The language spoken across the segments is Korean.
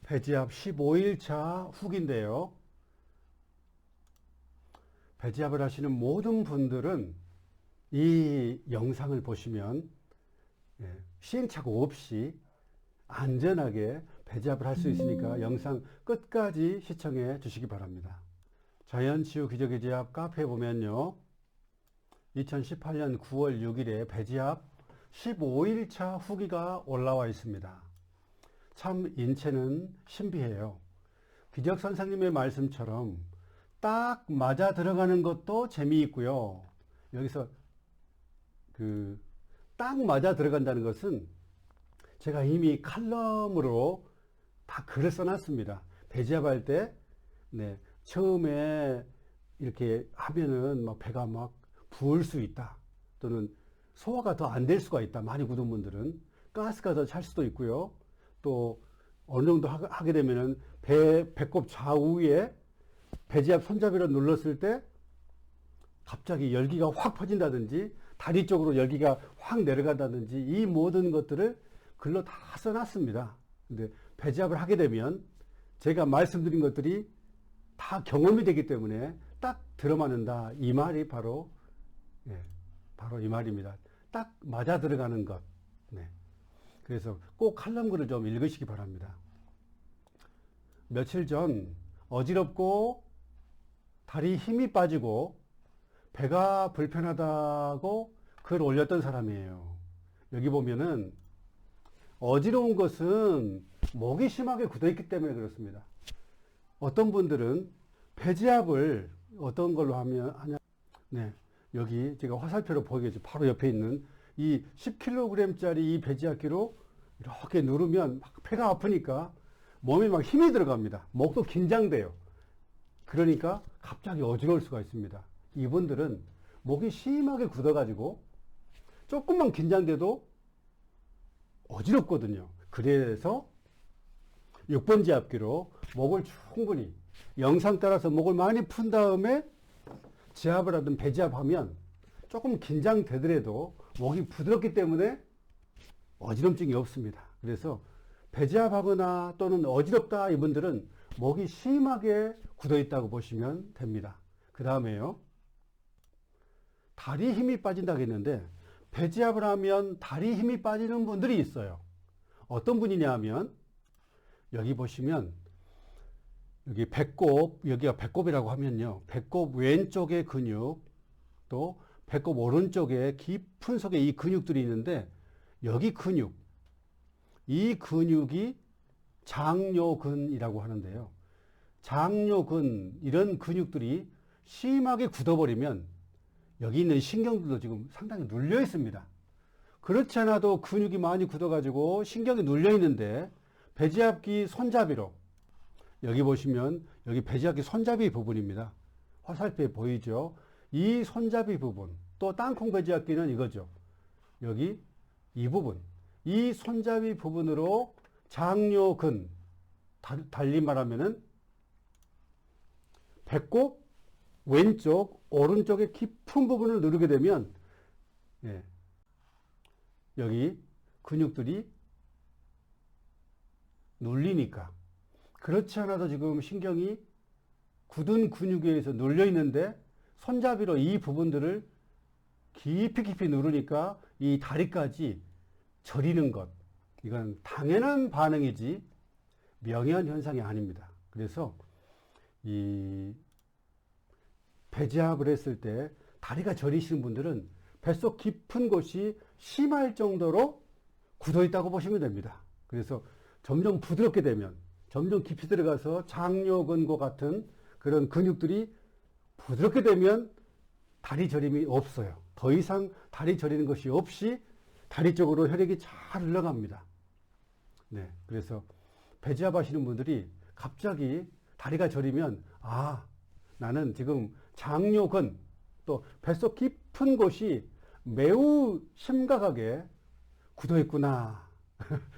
배지압 15일차 후기인데요. 배지압을 하시는 모든 분들은 이 영상을 보시면 시행착오 없이 안전하게 배지압을 할 수 있으니까 영상 끝까지 시청해 주시기 바랍니다. 자연치유 기적의 지압 카페에 보면요, 2018년 9월 6일에 배지압 15일차 후기가 올라와 있습니다. 참 인체는 신비해요. 기적 선생님의 말씀처럼 딱 맞아 들어가는 것도 재미있고요. 여기서 딱 맞아 들어간다는 것은 제가 이미 칼럼으로 다 글을 써놨습니다. 배지압할 때, 처음에 이렇게 하면은 막 배가 막 부을 수 있다. 또는 소화가 더 안 될 수가 있다. 많이 굳은 분들은. 가스가 더 찰 수도 있고요. 또 어느 정도 하게 되면은 배꼽 좌우에 배지압 손잡이로 눌렀을 때 갑자기 열기가 확 퍼진다든지 다리 쪽으로 열기가 확 내려간다든지 이 모든 것들을 글로 다 써놨습니다. 근데 배지압을 하게 되면 제가 말씀드린 것들이 다 경험이 되기 때문에 딱 들어맞는다. 이 말이 바로 이 말입니다. 딱 맞아 들어가는 것. 그래서 꼭 칼럼글을 좀 읽으시기 바랍니다. 며칠 전 어지럽고 다리 힘이 빠지고 배가 불편하다고 글 올렸던 사람이에요. 여기 보면은 어지러운 것은 목이 심하게 굳어있기 때문에 그렇습니다. 어떤 분들은 배지압을 어떤 걸로 하냐. 여기 제가 화살표로 보이겠죠. 바로 옆에 있는 이 10kg짜리 이 배지압기로 이렇게 누르면 막 배가 아프니까 몸에 막 힘이 들어갑니다. 목도 긴장돼요. 그러니까 갑자기 어지러울 수가 있습니다. 이분들은 목이 심하게 굳어가지고 조금만 긴장돼도 어지럽거든요. 그래서 6번 지압기로 목을 충분히 영상 따라서 목을 많이 푼 다음에 지압을 하든 배지압하면 조금 긴장되더라도 목이 부드럽기 때문에 어지럼증이 없습니다. 그래서 배지압하거나 또는 어지럽다 이분들은 목이 심하게 굳어 있다고 보시면 됩니다. 그 다음에요, 다리 힘이 빠진다고 했는데 배지압을 하면 다리 힘이 빠지는 분들이 있어요. 어떤 분이냐 하면 여기 보시면 여기 배꼽, 여기가 배꼽이라고 하면요, 배꼽 왼쪽의 근육, 또 배꼽 오른쪽에 깊은 속에 이 근육들이 있는데 여기 근육, 이 근육이 장요근이라고 하는데요. 장요근, 이런 근육들이 심하게 굳어버리면 여기 있는 신경들도 지금 상당히 눌려 있습니다. 그렇지 않아도 근육이 많이 굳어가지고 신경이 눌려 있는데 배지압기 손잡이로, 여기 보시면 여기 배지압기 손잡이 부분입니다. 화살표에 보이죠? 이 손잡이 부분, 또 땅콩 배지압기는 이거죠. 여기 이 부분, 이 손잡이 부분으로 장요근, 달리 말하면은 배꼽 왼쪽, 오른쪽의 깊은 부분을 누르게 되면 여기 근육들이 눌리니까, 그렇지 않아도 지금 신경이 굳은 근육에 의해서 눌려 있는데 손잡이로 이 부분들을 깊이 누르니까 이 다리까지 저리는 것, 이건 당연한 반응이지 명예한 현상이 아닙니다. 그래서 이 배지압을 했을 때 다리가 저리시는 분들은 뱃속 깊은 곳이 심할 정도로 굳어 있다고 보시면 됩니다. 그래서 점점 부드럽게 되면 점점 깊이 들어가서 장요근과 같은 그런 근육들이 부드럽게 되면 다리 저림이 없어요. 더 이상 다리 저리는 것이 없이 다리 쪽으로 혈액이 잘 흘러갑니다. 그래서 배지압 하시는 분들이 갑자기 다리가 저리면 나는 지금 장요근, 또 뱃속 깊은 곳이 매우 심각하게 굳어 있구나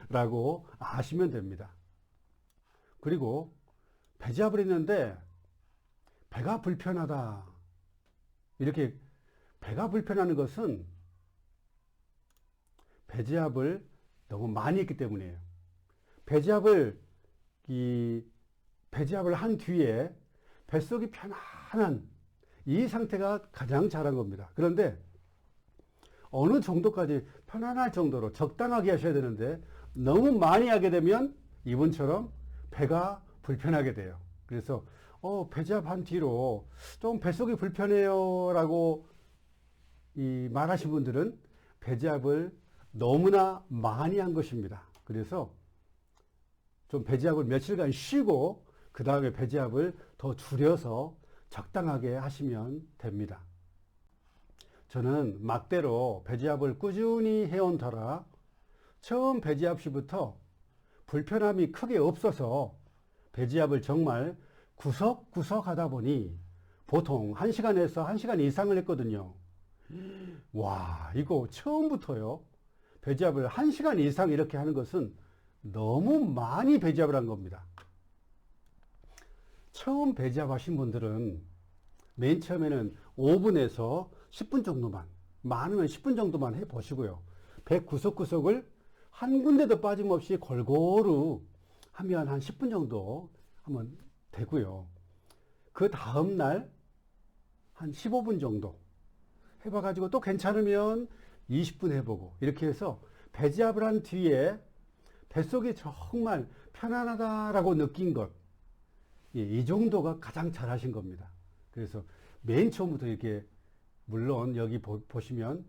라고 아시면 됩니다. 그리고 배지압을 했는데 배가 불편하다, 이렇게 배가 불편하는 것은 배지압을 너무 많이 했기 때문이에요. 배지압을 이 배지압을 한 뒤에 뱃속이 편안한 이 상태가 가장 잘한 겁니다. 그런데 어느 정도까지 편안할 정도로 적당하게 하셔야 되는데 너무 많이 하게 되면 이분처럼 배가 불편하게 돼요. 그래서 배지압 한 뒤로 좀 뱃속이 불편해요 라고 말하신 분들은 배지압을 너무나 많이 한 것입니다. 그래서 좀 배지압을 며칠간 쉬고 그 다음에 배지압을 더 줄여서 적당하게 하시면 됩니다. 저는 막대로 배지압을 꾸준히 해온 터라 처음 배지압 시부터 불편함이 크게 없어서 배지압을 정말 구석구석 하다 보니 보통 1시간에서 1시간 이상을 했거든요. 와, 이거 처음부터요. 배지압을 1시간 이상 이렇게 하는 것은 너무 많이 배지압을 한 겁니다. 처음 배지압 하신 분들은 맨 처음에는 5분에서 10분 정도만, 많으면 10분 정도만 해 보시고요. 배 구석구석을 한 군데도 빠짐없이 골고루 하면 한 10분 정도 하면 되고요. 그 다음날 한 15분 정도 해봐가지고 또 괜찮으면 20분 해보고 이렇게 해서 배지압을 한 뒤에 뱃속이 정말 편안하다라고 느낀 것, 이 정도가 가장 잘하신 겁니다. 그래서 맨 처음부터 이렇게 물론 여기 보시면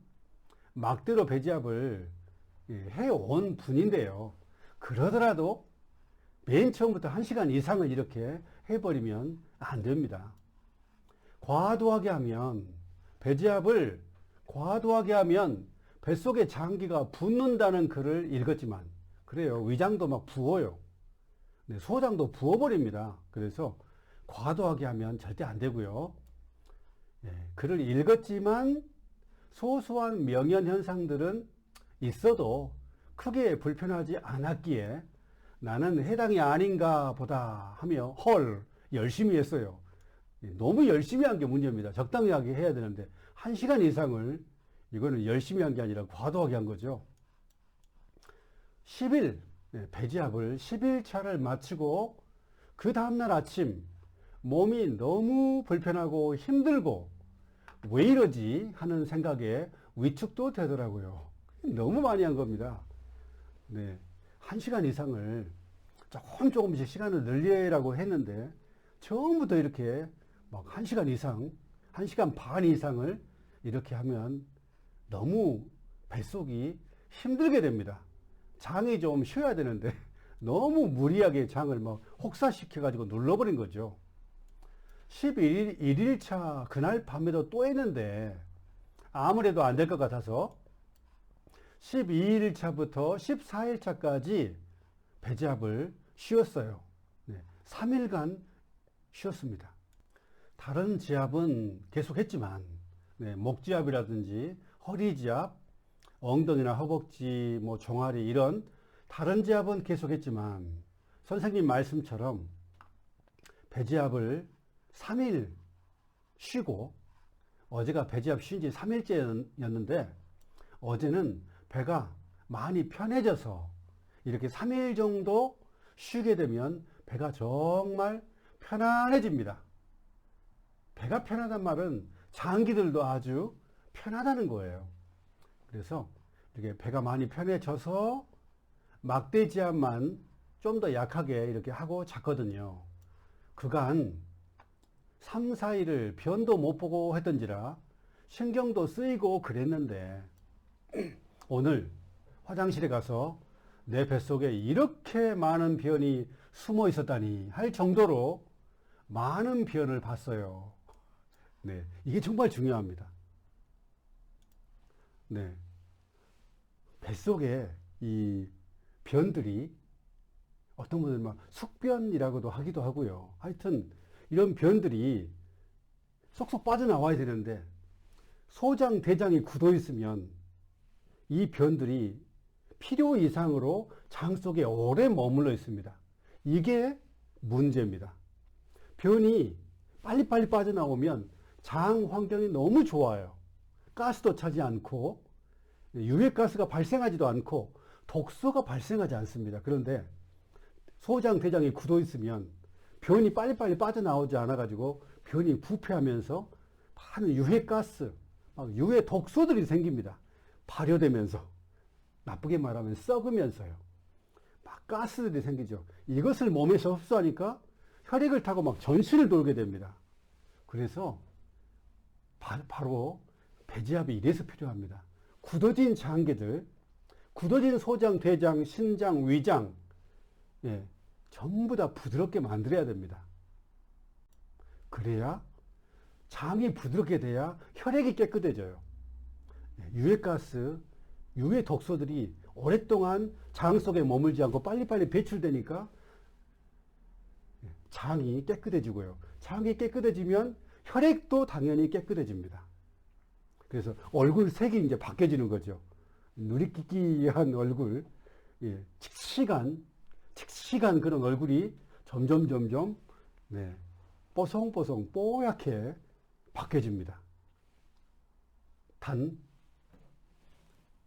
막대로 배지압을 해온 분인데요. 그러더라도 맨 처음부터 1시간 이상을 이렇게 해버리면 안 됩니다. 과도하게 하면 배지압을 과도하게 하면 뱃속에 장기가 붓는다는 글을 읽었지만 그래요. 위장도 막 부어요. 소장도 부어버립니다. 그래서 과도하게 하면 절대 안 되고요. 글을 읽었지만 소소한 명현 현상들은 있어도 크게 불편하지 않았기에 나는 해당이 아닌가 보다 하며 헐 열심히 했어요. 너무 열심히 한 게 문제입니다. 적당히 하게 해야 되는데 1시간 이상을 이거는 열심히 한 게 아니라 과도하게 한 거죠. 10일 배지압을 10일차를 마치고 그 다음날 아침 몸이 너무 불편하고 힘들고 왜 이러지 하는 생각에 위축도 되더라고요. 너무 많이 한 겁니다. 1시간 이상을 조금씩 시간을 늘리라고 했는데 처음부터 이렇게 막 1시간 이상, 1시간 반 이상을 이렇게 하면 너무 뱃속이 힘들게 됩니다. 장이 좀 쉬어야 되는데 너무 무리하게 장을 막 혹사시켜가지고 눌러버린 거죠. 11일차 그날 밤에도 또 했는데 아무래도 안 될 것 같아서 12일차부터 14일차까지 배지압을 쉬었어요. 3일간 쉬었습니다. 다른 지압은 계속 했지만 목지압이라든지 허리지압, 엉덩이나 허벅지, 종아리 이런 다른 지압은 계속 했지만 선생님 말씀처럼 배지압을 3일 쉬고 어제가 배지압 쉰 지 3일째였는데 어제는 배가 많이 편해져서 이렇게 3일 정도 쉬게 되면 배가 정말 편안해집니다. 배가 편하단 말은 장기들도 아주 편하다는 거예요. 그래서 이렇게 배가 많이 편해져서 막대지압만 좀 더 약하게 이렇게 하고 잤거든요. 그간 3, 4일을 변도 못 보고 했던지라 신경도 쓰이고 그랬는데 오늘 화장실에 가서 내 뱃속에 이렇게 많은 변이 숨어 있었다니 할 정도로 많은 변을 봤어요. 이게 정말 중요합니다. 뱃속에 이 변들이 어떤 분들은 막 숙변이라고도 하기도 하고요. 하여튼 이런 변들이 쏙쏙 빠져나와야 되는데 소장, 대장이 굳어 있으면 이 변들이 필요 이상으로 장 속에 오래 머물러 있습니다. 이게 문제입니다. 변이 빨리빨리 빠져나오면 장 환경이 너무 좋아요. 가스도 차지 않고 유해가스가 발생하지도 않고 독소가 발생하지 않습니다. 그런데 소장, 대장이 굳어 있으면 변이 빨리빨리 빠져나오지 않아가지고 변이 부패하면서 많은 유해가스, 유해 독소들이 생깁니다. 발효되면서. 나쁘게 말하면 썩으면서요. 막 가스들이 생기죠. 이것을 몸에서 흡수하니까 혈액을 타고 막 전신을 돌게 됩니다. 그래서 바로 배지압이 이래서 필요합니다. 굳어진 장기들, 굳어진 소장, 대장, 신장, 위장, 예, 전부 다 부드럽게 만들어야 됩니다. 그래야 장이 부드럽게 돼야 혈액이 깨끗해져요. 유해가스, 유해 독소들이 오랫동안 장 속에 머물지 않고 빨리빨리 배출되니까 장이 깨끗해지고요. 장이 깨끗해지면 혈액도 당연히 깨끗해집니다. 그래서 얼굴 색이 이제 바뀌어지는 거죠. 누리끼끼한 얼굴, 예, 칙칙한 그런 얼굴이 점점, 네, 뽀송뽀송, 뽀얗게 바뀌어집니다. 단,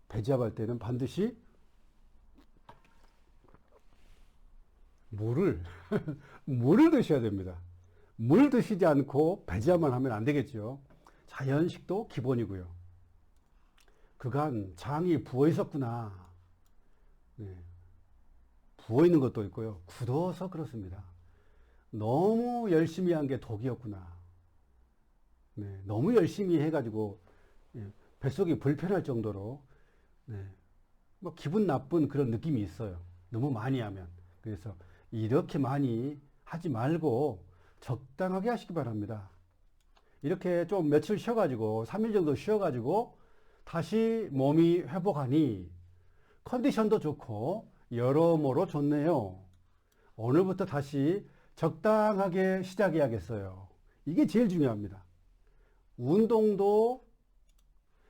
배지압할 때는 반드시 물을 드셔야 됩니다. 물 드시지 않고 배지압만 하면 안 되겠죠. 자연식도 기본이고요. 그간 장이 부어 있었구나. 네. 부어 있는 것도 있고요. 굳어서 그렇습니다. 너무 열심히 한 게 독이었구나. 네. 너무 열심히 해가지고 뱃속이 불편할 정도로 뭐 기분 나쁜 그런 느낌이 있어요. 너무 많이 하면. 그래서 이렇게 많이 하지 말고 적당하게 하시기 바랍니다. 이렇게 좀 며칠 쉬어가지고 3일 정도 쉬어가지고 다시 몸이 회복하니 컨디션도 좋고 여러모로 좋네요. 오늘부터 다시 적당하게 시작해야겠어요. 이게 제일 중요합니다. 운동도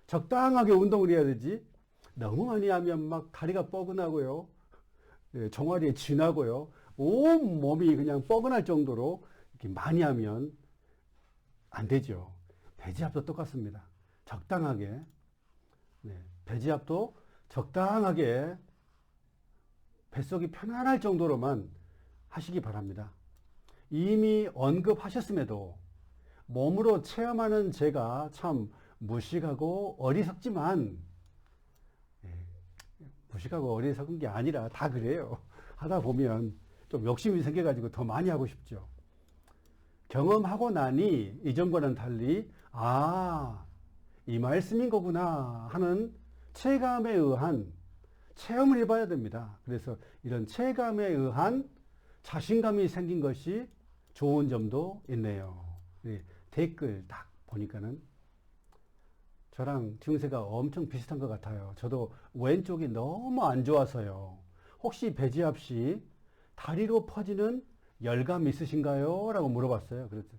적당하게 운동을 해야 되지 너무 많이 하면 막 다리가 뻐근하고요. 종아리에 쥐나고요. 온 몸이 그냥 뻐근할 정도로 이렇게 많이 하면 안 되죠. 배지압도 똑같습니다. 적당하게. 배지압도 적당하게 뱃속이 편안할 정도로만 하시기 바랍니다. 이미 언급하셨음에도 몸으로 체험하는 제가 참 무식하고 어리석지만 무식하고 어리석은 게 아니라 다 그래요. 하다 보면 좀 욕심이 생겨가지고 더 많이 하고 싶죠. 경험하고 나니 이전과는 달리 이 말씀인 거구나 하는 체감에 의한 체험을 해봐야 됩니다. 그래서 이런 체감에 의한 자신감이 생긴 것이 좋은 점도 있네요. 댓글 딱 보니까는 저랑 증세가 엄청 비슷한 것 같아요. 저도 왼쪽이 너무 안 좋아서요. 혹시 배지압 시 다리로 퍼지는 열감 있으신가요? 라고 물어봤어요. 그래서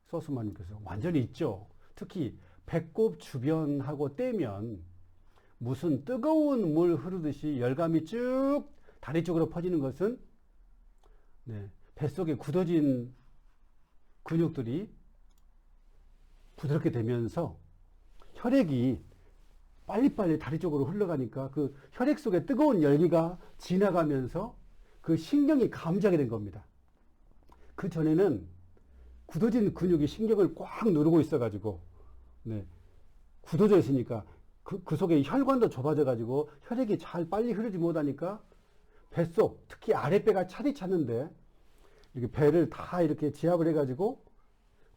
소스마님께서 완전히 있죠. 특히 배꼽 주변하고 떼면 무슨 뜨거운 물 흐르듯이 열감이 쭉 다리 쪽으로 퍼지는 것은 뱃속에 굳어진 근육들이 부드럽게 되면서 혈액이 빨리빨리 다리 쪽으로 흘러가니까 그 혈액 속에 뜨거운 열기가 지나가면서 그 신경이 감지하게 된 겁니다. 그 전에는 굳어진 근육이 신경을 꽉 누르고 있어가지고 굳어져 있으니까 그 속에 혈관도 좁아져 가지고 혈액이 잘 빨리 흐르지 못하니까 뱃속 특히 아랫배가 차디 찼는데 이렇게 배를 다 이렇게 지압을 해가지고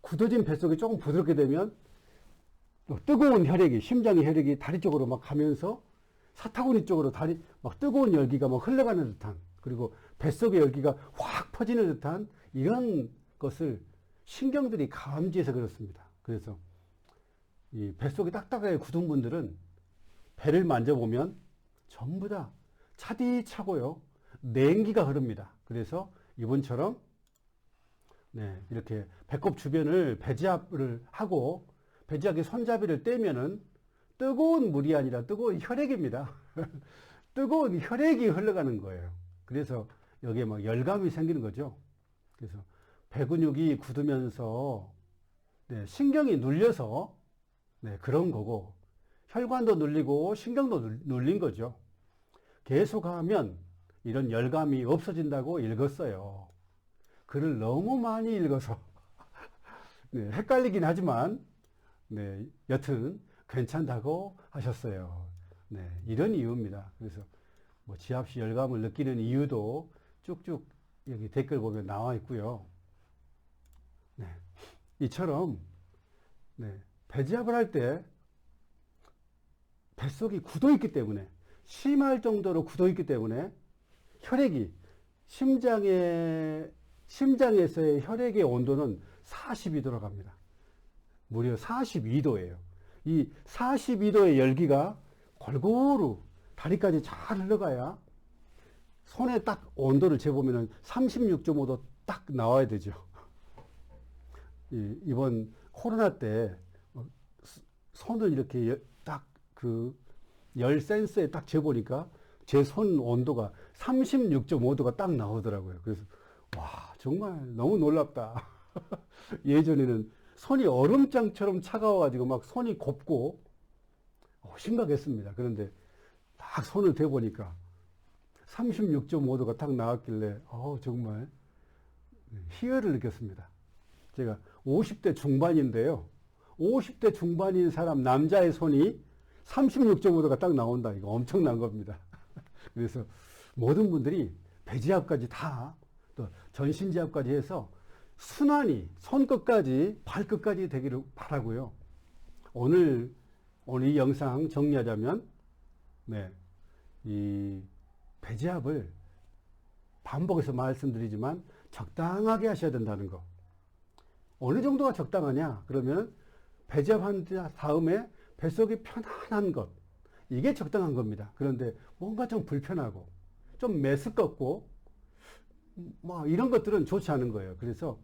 굳어진 뱃속이 조금 부드럽게 되면 뜨거운 혈액이 심장의 혈액이 다리 쪽으로 막 가면서 사타구니 쪽으로 다리 막 뜨거운 열기가 막 흘러가는 듯한 그리고 뱃속의 열기가 확 퍼지는 듯한 이런 것을 신경들이 감지해서 그렇습니다. 그래서 이 뱃속이 딱딱하게 굳은 분들은 배를 만져보면 전부 다 차디차고요. 냉기가 흐릅니다. 그래서 이분처럼 이렇게 배꼽 주변을 배지압을 하고 배지압의 손잡이를 떼면은 뜨거운 물이 아니라 뜨거운 혈액입니다. 뜨거운 혈액이 흘러가는 거예요. 그래서 여기에 막 열감이 생기는 거죠. 그래서 배근육이 굳으면서 신경이 눌려서 그런 거고 혈관도 눌리고 신경도 눌린 거죠. 계속하면 이런 열감이 없어진다고 읽었어요. 글을 너무 많이 읽어서 네, 헷갈리긴 하지만 네, 여튼 괜찮다고 하셨어요. 네, 이런 이유입니다. 그래서 뭐 지압 시 열감을 느끼는 이유도 쭉쭉 여기 댓글 보면 나와 있고요. 네, 이처럼 네, 배지압을 할 때 뱃속이 굳어 있기 때문에 심할 정도로 굳어 있기 때문에 혈액이 심장에서의 혈액의 온도는 42도로 갑니다. 무려 42도예요. 이 42도의 열기가 골고루 다리까지 잘 흘러가야 손에 딱 온도를 재보면 36.5도 딱 나와야 되죠. 이번 코로나 때 손을 이렇게 딱 그 열 센서에 딱 재보니까 제 손 온도가 36.5도가 딱 나오더라고요. 그래서 와, 정말 너무 놀랍다. 예전에는 손이 얼음장처럼 차가워가지고 막 손이 곱고 심각했습니다. 그런데 딱 손을 대보니까 36.5도가 딱 나왔길래 정말 희열을 느꼈습니다. 제가 50대 중반인데요. 50대 중반인 사람 남자의 손이 36.5도가 딱 나온다. 이거 엄청난 겁니다. 그래서 모든 분들이 배지압까지 다 또 전신지압까지 해서 순환이 손끝까지 발끝까지 되기를 바라고요. 오늘 이 영상 정리하자면 네, 이 배지압을 반복해서 말씀드리지만 적당하게 하셔야 된다는 거. 어느 정도가 적당하냐? 그러면 배지압한 다음에 뱃속이 편안한 것. 이게 적당한 겁니다. 그런데 뭔가 좀 불편하고 좀 메스껍고 뭐 이런 것들은 좋지 않은 거예요. 그래서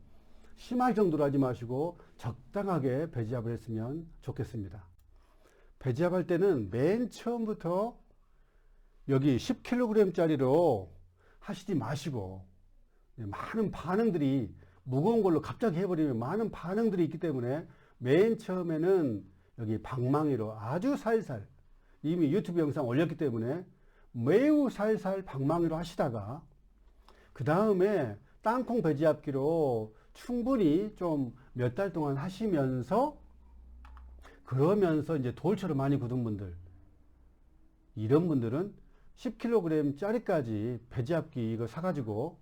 심할 정도로 하지 마시고 적당하게 배지압을 했으면 좋겠습니다. 배지압할 때는 맨 처음부터 여기 10kg짜리로 하시지 마시고 많은 반응들이 무거운 걸로 갑자기 해버리면 많은 반응들이 있기 때문에 맨 처음에는 여기 방망이로 아주 살살 이미 유튜브 영상 올렸기 때문에 매우 살살 방망이로 하시다가 그 다음에 땅콩 배지압기로 충분히 좀 몇 달 동안 하시면서 그러면서 이제 돌처럼 많이 굳은 분들 이런 분들은 10kg 짜리까지 배지압기 이거 사가지고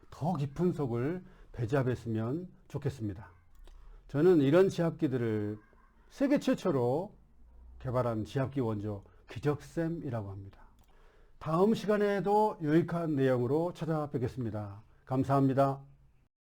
더 깊은 속을 배지압했으면 좋겠습니다. 저는 이런 지압기들을 세계 최초로 개발한 지압기 원조 기적쌤이라고 합니다. 다음 시간에도 유익한 내용으로 찾아뵙겠습니다. 감사합니다.